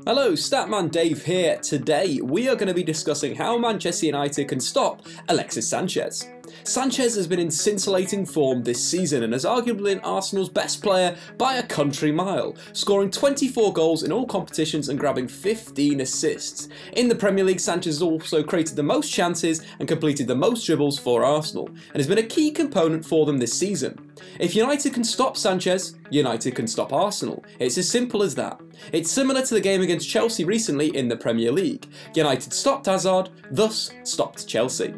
Hello, Statman Dave here. Today we are going to be discussing how Manchester United can stop Alexis Sanchez. Sanchez has been in scintillating form this season and has arguably been Arsenal's best player by a country mile, scoring 24 goals in all competitions and grabbing 15 assists. In the Premier League, Sanchez has also created the most chances and completed the most dribbles for Arsenal, and has been a key component for them this season. If United can stop Sanchez, United can stop Arsenal. It's as simple as that. It's similar to the game against Chelsea recently in the Premier League. United stopped Hazard, thus stopped Chelsea.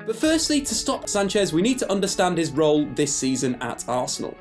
But firstly, to stop Sanchez, we need to understand his role this season at Arsenal.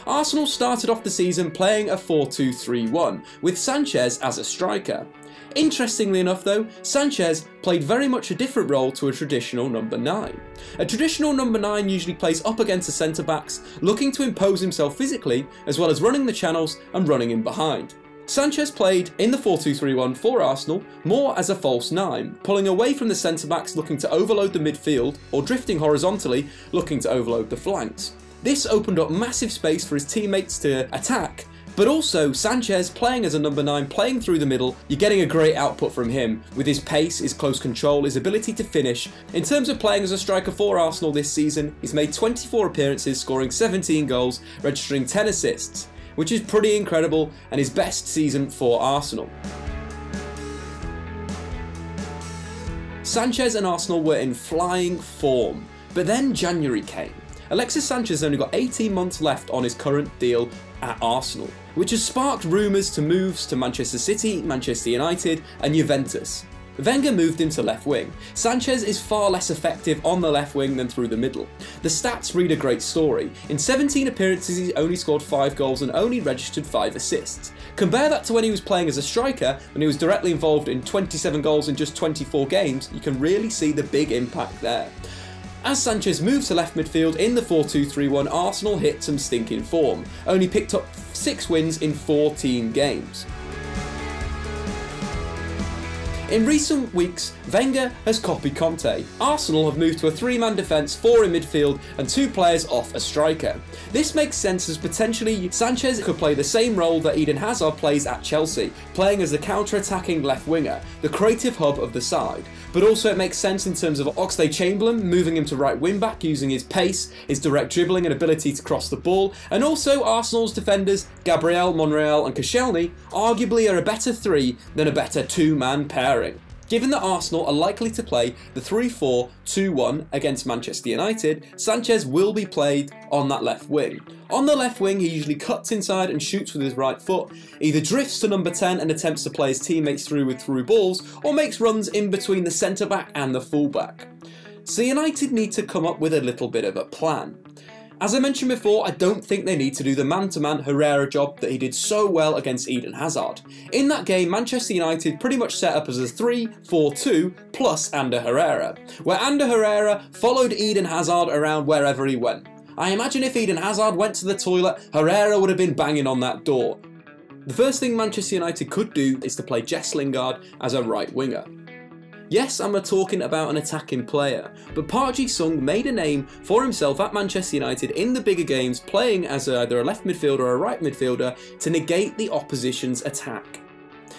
Arsenal started off the season playing a 4-2-3-1, with Sanchez as a striker. Interestingly enough though, Sanchez played very much a different role to a traditional number 9. A traditional number 9 usually plays up against the centre backs, looking to impose himself physically, as well as running the channels and running in behind. Sanchez played in the 4-2-3-1 for Arsenal more as a false 9, pulling away from the centre-backs looking to overload the midfield, or drifting horizontally looking to overload the flanks. This opened up massive space for his teammates to attack, but also Sanchez playing as a number 9, playing through the middle, you're getting a great output from him with his pace, his close control, his ability to finish. In terms of playing as a striker for Arsenal this season, he's made 24 appearances, scoring 17 goals, registering 10 assists. Which is pretty incredible and his best season for Arsenal. Sanchez and Arsenal were in flying form, but then January came. Alexis Sanchez only got 18 months left on his current deal at Arsenal, which has sparked rumours to moves to Manchester City, Manchester United and Juventus. Wenger moved him to left wing. Sanchez is far less effective on the left wing than through the middle. The stats read a great story. In 17 appearances he only scored 5 goals and only registered 5 assists. Compare that to when he was playing as a striker, when he was directly involved in 27 goals in just 24 games, you can really see the big impact there. As Sanchez moved to left midfield in the 4-2-3-1, Arsenal hit some stinking form, only picked up 6 wins in 14 games. In recent weeks, Wenger has copied Conte. Arsenal have moved to a 3-man defence, 4 in midfield and 2 players off a striker. This makes sense as potentially Sanchez could play the same role that Eden Hazard plays at Chelsea, playing as the counter-attacking left winger, the creative hub of the side. But also it makes sense in terms of Oxlade-Chamberlain, moving him to right wing-back using his pace, his direct dribbling and ability to cross the ball, and also Arsenal's defenders Gabriel, Monreal and Koscielny arguably are a better 3 than a better 2-man pairing. Given that Arsenal are likely to play the 3-4-2-1 against Manchester United, Sanchez will be played on that left wing. On the left wing, he usually cuts inside and shoots with his right foot, either drifts to number 10 and attempts to play his teammates through with through balls, or makes runs in between the centre-back and the full-back. So United need to come up with a little bit of a plan. As I mentioned before, I don't think they need to do the man-to-man Herrera job that he did so well against Eden Hazard. In that game, Manchester United pretty much set up as a 3-4-2 plus Ander Herrera, where Ander Herrera followed Eden Hazard around wherever he went. I imagine if Eden Hazard went to the toilet, Herrera would have been banging on that door. The first thing Manchester United could do is to play Jess Lingard as a right winger. Yes, I'm talking about an attacking player, but Park Ji-sung made a name for himself at Manchester United in the bigger games, playing as either a left midfielder or a right midfielder to negate the opposition's attack.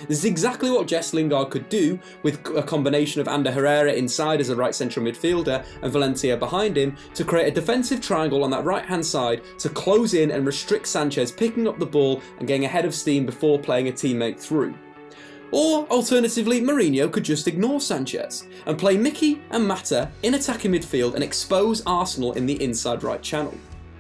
This is exactly what Jess Lingard could do with a combination of Ander Herrera inside as a right central midfielder and Valencia behind him to create a defensive triangle on that right hand side to close in and restrict Sanchez picking up the ball and getting ahead of steam before playing a teammate through. Or, alternatively, Mourinho could just ignore Sanchez and play Mickey and Mata in attacking midfield and expose Arsenal in the inside right channel.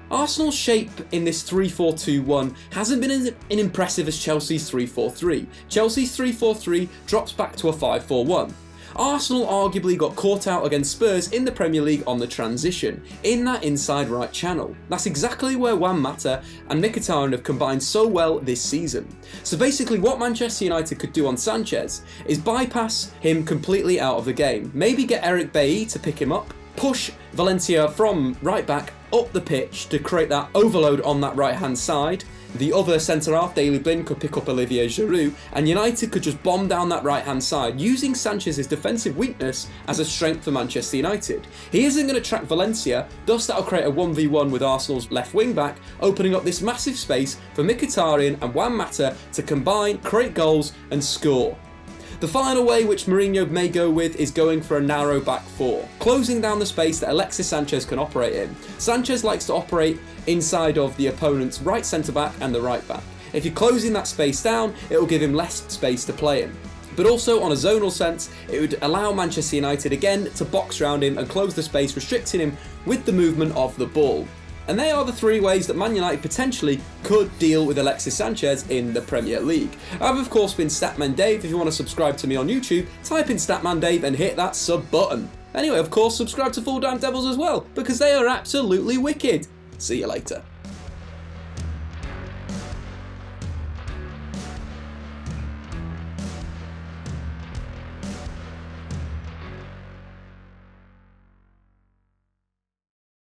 Arsenal's shape in this 3-4-2-1 hasn't been as impressive as Chelsea's 3-4-3. Chelsea's 3-4-3 drops back to a 5-4-1. Arsenal arguably got caught out against Spurs in the Premier League on the transition, in that inside right channel. That's exactly where Juan Mata and Mkhitaryan have combined so well this season. So basically what Manchester United could do on Sanchez is bypass him completely out of the game, maybe get Eric Bailly to pick him up, push Valencia from right back up the pitch to create that overload on that right hand side, The other centre-half, Daley Blind, could pick up Olivier Giroud, and United could just bomb down that right-hand side, using Sanchez's defensive weakness as a strength for Manchester United. He isn't going to track Valencia, thus that'll create a 1v1 with Arsenal's left wing-back, opening up this massive space for Mkhitaryan and Juan Mata to combine, create goals and score. The final way which Mourinho may go with is going for a narrow back four, closing down the space that Alexis Sanchez can operate in. Sanchez likes to operate inside of the opponent's right centre-back and the right back. If you're closing that space down, it will give him less space to play in. But also on a zonal sense, it would allow Manchester United again to box around him and close the space, restricting him with the movement of the ball. And they are the three ways that Man United potentially could deal with Alexis Sanchez in the Premier League. I've of course been Statman Dave. If you want to subscribe to me on YouTube, type in Statman Dave and hit that sub button. Anyway, of course, subscribe to FullTimeDEVILS as well, because they are absolutely wicked. See you later.